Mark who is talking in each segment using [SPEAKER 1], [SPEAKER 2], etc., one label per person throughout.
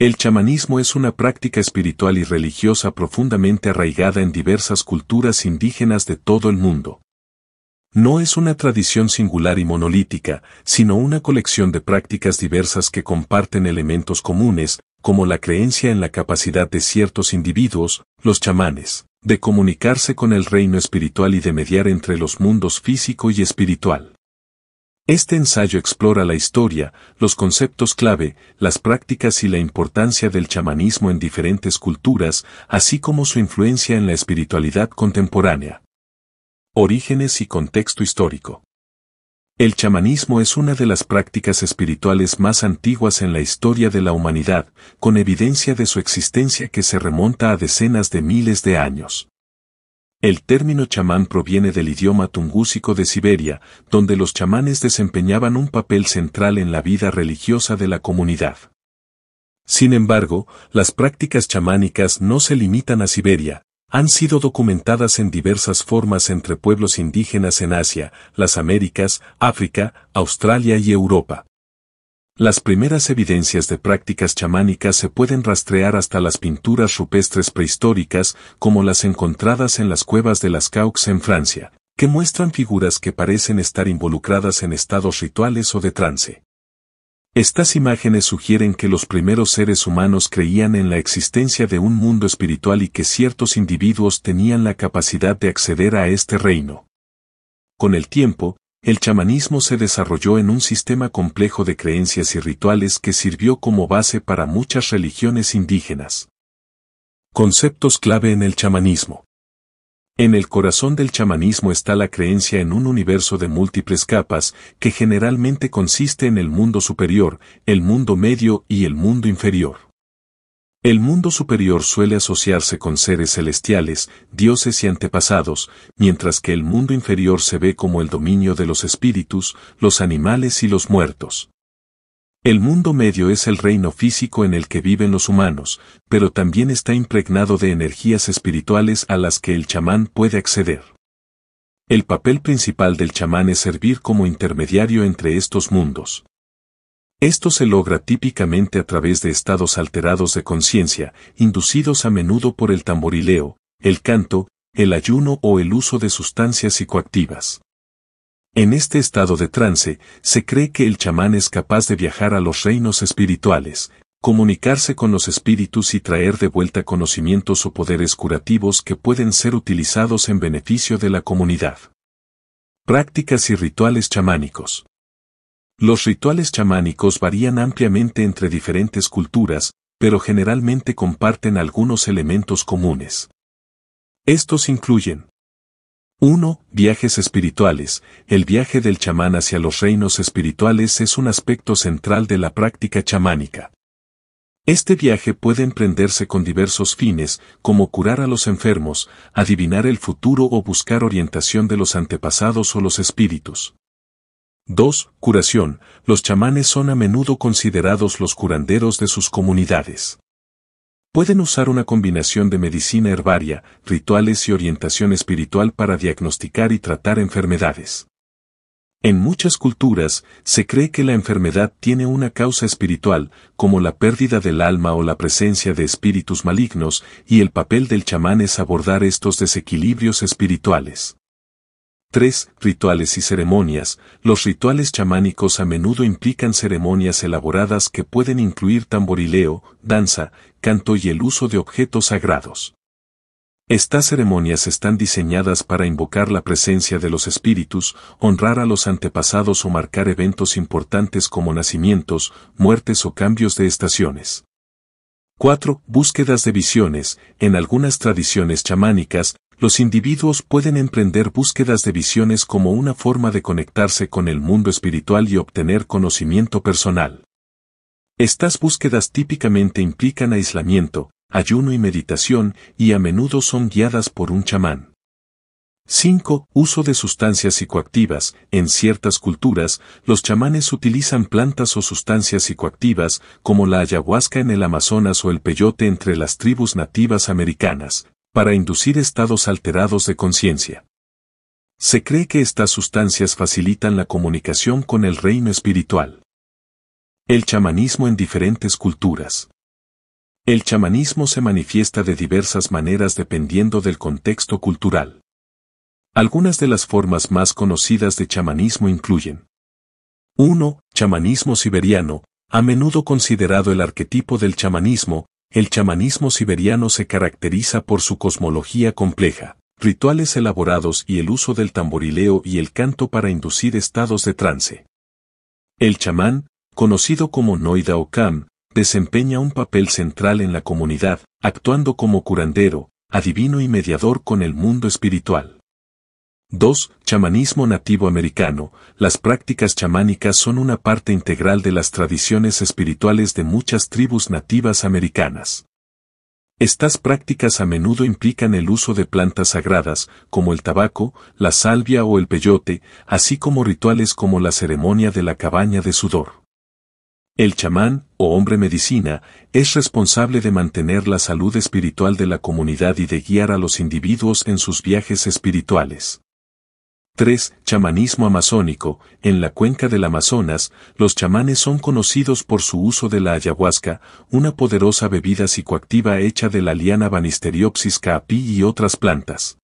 [SPEAKER 1] El chamanismo es una práctica espiritual y religiosa profundamente arraigada en diversas culturas indígenas de todo el mundo. No es una tradición singular y monolítica, sino una colección de prácticas diversas que comparten elementos comunes, como la creencia en la capacidad de ciertos individuos, los chamanes, de comunicarse con el reino espiritual y de mediar entre los mundos físico y espiritual. Este ensayo explora la historia, los conceptos clave, las prácticas y la importancia del chamanismo en diferentes culturas, así como su influencia en la espiritualidad contemporánea. Orígenes y contexto histórico. El chamanismo es una de las prácticas espirituales más antiguas en la historia de la humanidad, con evidencia de su existencia que se remonta a decenas de miles de años. El término chamán proviene del idioma tungúsico de Siberia, donde los chamanes desempeñaban un papel central en la vida religiosa de la comunidad. Sin embargo, las prácticas chamánicas no se limitan a Siberia, han sido documentadas en diversas formas entre pueblos indígenas en Asia, las Américas, África, Australia y Europa. Las primeras evidencias de prácticas chamánicas se pueden rastrear hasta las pinturas rupestres prehistóricas, como las encontradas en las cuevas de las Caux en Francia, que muestran figuras que parecen estar involucradas en estados rituales o de trance. Estas imágenes sugieren que los primeros seres humanos creían en la existencia de un mundo espiritual y que ciertos individuos tenían la capacidad de acceder a este reino. Con el tiempo, el chamanismo se desarrolló en un sistema complejo de creencias y rituales que sirvió como base para muchas religiones indígenas. Conceptos clave en el chamanismo. En el corazón del chamanismo está la creencia en un universo de múltiples capas, que generalmente consiste en el mundo superior, el mundo medio y el mundo inferior. El mundo superior suele asociarse con seres celestiales, dioses y antepasados, mientras que el mundo inferior se ve como el dominio de los espíritus, los animales y los muertos. El mundo medio es el reino físico en el que viven los humanos, pero también está impregnado de energías espirituales a las que el chamán puede acceder. El papel principal del chamán es servir como intermediario entre estos mundos. Esto se logra típicamente a través de estados alterados de conciencia, inducidos a menudo por el tamborileo, el canto, el ayuno o el uso de sustancias psicoactivas. En este estado de trance, se cree que el chamán es capaz de viajar a los reinos espirituales, comunicarse con los espíritus y traer de vuelta conocimientos o poderes curativos que pueden ser utilizados en beneficio de la comunidad. Prácticas y rituales chamánicos. Los rituales chamánicos varían ampliamente entre diferentes culturas, pero generalmente comparten algunos elementos comunes. Estos incluyen 1. Viajes espirituales. El viaje del chamán hacia los reinos espirituales es un aspecto central de la práctica chamánica. Este viaje puede emprenderse con diversos fines, como curar a los enfermos, adivinar el futuro o buscar orientación de los antepasados o los espíritus. 2. Curación. Los chamanes son a menudo considerados los curanderos de sus comunidades. Pueden usar una combinación de medicina herbaria, rituales y orientación espiritual para diagnosticar y tratar enfermedades. En muchas culturas, se cree que la enfermedad tiene una causa espiritual, como la pérdida del alma o la presencia de espíritus malignos, y el papel del chamán es abordar estos desequilibrios espirituales. 3. Rituales y ceremonias. Los rituales chamánicos a menudo implican ceremonias elaboradas que pueden incluir tamborileo, danza, canto y el uso de objetos sagrados. Estas ceremonias están diseñadas para invocar la presencia de los espíritus, honrar a los antepasados o marcar eventos importantes como nacimientos, muertes o cambios de estaciones. 4. Búsquedas de visiones. En algunas tradiciones chamánicas, los individuos pueden emprender búsquedas de visiones como una forma de conectarse con el mundo espiritual y obtener conocimiento personal. Estas búsquedas típicamente implican aislamiento, ayuno y meditación, y a menudo son guiadas por un chamán. 5. Uso de sustancias psicoactivas. En ciertas culturas, los chamanes utilizan plantas o sustancias psicoactivas, como la ayahuasca en el Amazonas o el peyote entre las tribus nativas americanas, para inducir estados alterados de conciencia. Se cree que estas sustancias facilitan la comunicación con el reino espiritual. El chamanismo en diferentes culturas. El chamanismo se manifiesta de diversas maneras dependiendo del contexto cultural. Algunas de las formas más conocidas de chamanismo incluyen 1. Chamanismo siberiano, a menudo considerado el arquetipo del chamanismo. El chamanismo siberiano se caracteriza por su cosmología compleja, rituales elaborados y el uso del tamborileo y el canto para inducir estados de trance. El chamán, conocido como Noida o Kam, desempeña un papel central en la comunidad, actuando como curandero, adivino y mediador con el mundo espiritual. 2. Chamanismo nativo americano. Las prácticas chamánicas son una parte integral de las tradiciones espirituales de muchas tribus nativas americanas. Estas prácticas a menudo implican el uso de plantas sagradas, como el tabaco, la salvia o el peyote, así como rituales como la ceremonia de la cabaña de sudor. El chamán, o hombre medicina, es responsable de mantener la salud espiritual de la comunidad y de guiar a los individuos en sus viajes espirituales. 3. Chamanismo amazónico. En la cuenca del Amazonas, los chamanes son conocidos por su uso de la ayahuasca, una poderosa bebida psicoactiva hecha de la liana Banisteriopsis caapi y otras plantas.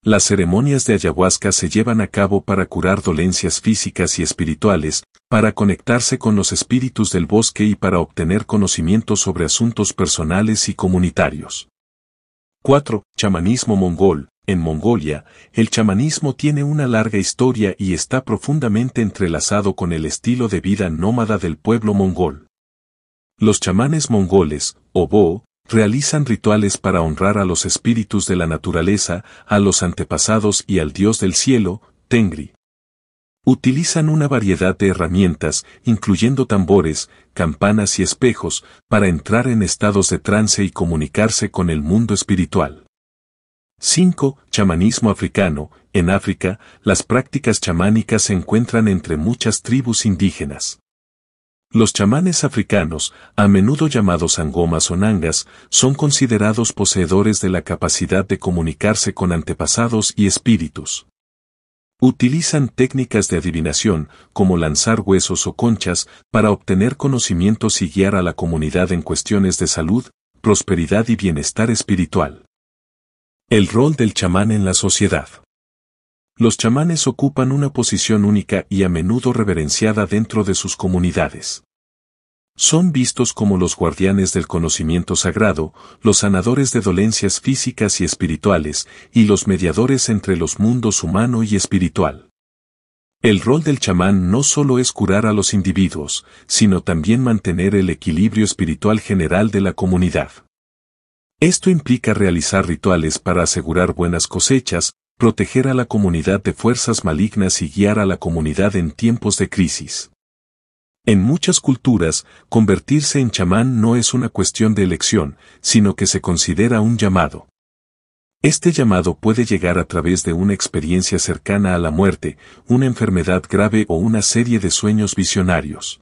[SPEAKER 1] Las ceremonias de ayahuasca se llevan a cabo para curar dolencias físicas y espirituales, para conectarse con los espíritus del bosque y para obtener conocimiento sobre asuntos personales y comunitarios. 4. Chamanismo mongol. En Mongolia, el chamanismo tiene una larga historia y está profundamente entrelazado con el estilo de vida nómada del pueblo mongol. Los chamanes mongoles, o Bo, realizan rituales para honrar a los espíritus de la naturaleza, a los antepasados y al dios del cielo, Tengri. Utilizan una variedad de herramientas, incluyendo tambores, campanas y espejos, para entrar en estados de trance y comunicarse con el mundo espiritual. 5. Chamanismo africano. En África, las prácticas chamánicas se encuentran entre muchas tribus indígenas. Los chamanes africanos, a menudo llamados angomas o nangas, son considerados poseedores de la capacidad de comunicarse con antepasados y espíritus. Utilizan técnicas de adivinación, como lanzar huesos o conchas, para obtener conocimientos y guiar a la comunidad en cuestiones de salud, prosperidad y bienestar espiritual. El rol del chamán en la sociedad. Los chamanes ocupan una posición única y a menudo reverenciada dentro de sus comunidades. Son vistos como los guardianes del conocimiento sagrado, los sanadores de dolencias físicas y espirituales, y los mediadores entre los mundos humano y espiritual. El rol del chamán no solo es curar a los individuos, sino también mantener el equilibrio espiritual general de la comunidad. Esto implica realizar rituales para asegurar buenas cosechas, proteger a la comunidad de fuerzas malignas y guiar a la comunidad en tiempos de crisis. En muchas culturas, convertirse en chamán no es una cuestión de elección, sino que se considera un llamado. Este llamado puede llegar a través de una experiencia cercana a la muerte, una enfermedad grave o una serie de sueños visionarios.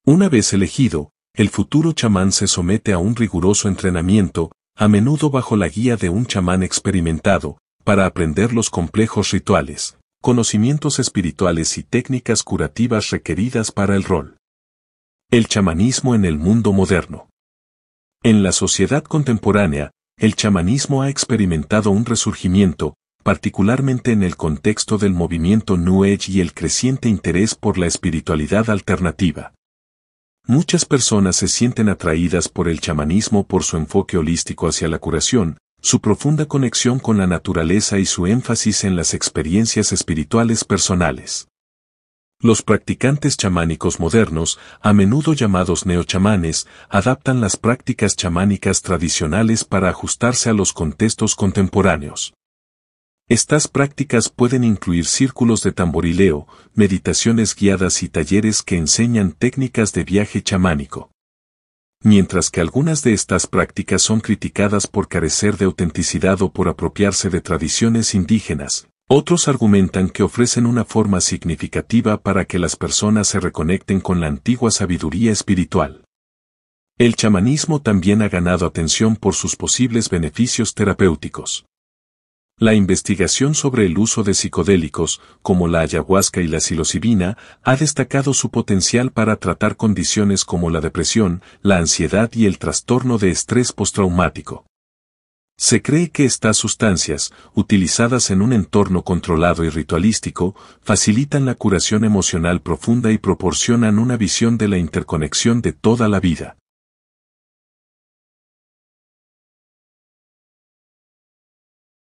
[SPEAKER 1] Una vez elegido, el futuro chamán se somete a un riguroso entrenamiento, a menudo bajo la guía de un chamán experimentado, para aprender los complejos rituales, conocimientos espirituales y técnicas curativas requeridas para el rol. El chamanismo en el mundo moderno. En la sociedad contemporánea, el chamanismo ha experimentado un resurgimiento, particularmente en el contexto del movimiento New Age y el creciente interés por la espiritualidad alternativa. Muchas personas se sienten atraídas por el chamanismo por su enfoque holístico hacia la curación, su profunda conexión con la naturaleza y su énfasis en las experiencias espirituales personales. Los practicantes chamánicos modernos, a menudo llamados neochamanes, adaptan las prácticas chamánicas tradicionales para ajustarse a los contextos contemporáneos. Estas prácticas pueden incluir círculos de tamborileo, meditaciones guiadas y talleres que enseñan técnicas de viaje chamánico. Mientras que algunas de estas prácticas son criticadas por carecer de autenticidad o por apropiarse de tradiciones indígenas, otros argumentan que ofrecen una forma significativa para que las personas se reconecten con la antigua sabiduría espiritual. El chamanismo también ha ganado atención por sus posibles beneficios terapéuticos. La investigación sobre el uso de psicodélicos, como la ayahuasca y la psilocibina, ha destacado su potencial para tratar condiciones como la depresión, la ansiedad y el trastorno de estrés postraumático. Se cree que estas sustancias, utilizadas en un entorno controlado y ritualístico, facilitan la curación emocional profunda y proporcionan una visión de la interconexión de toda la vida.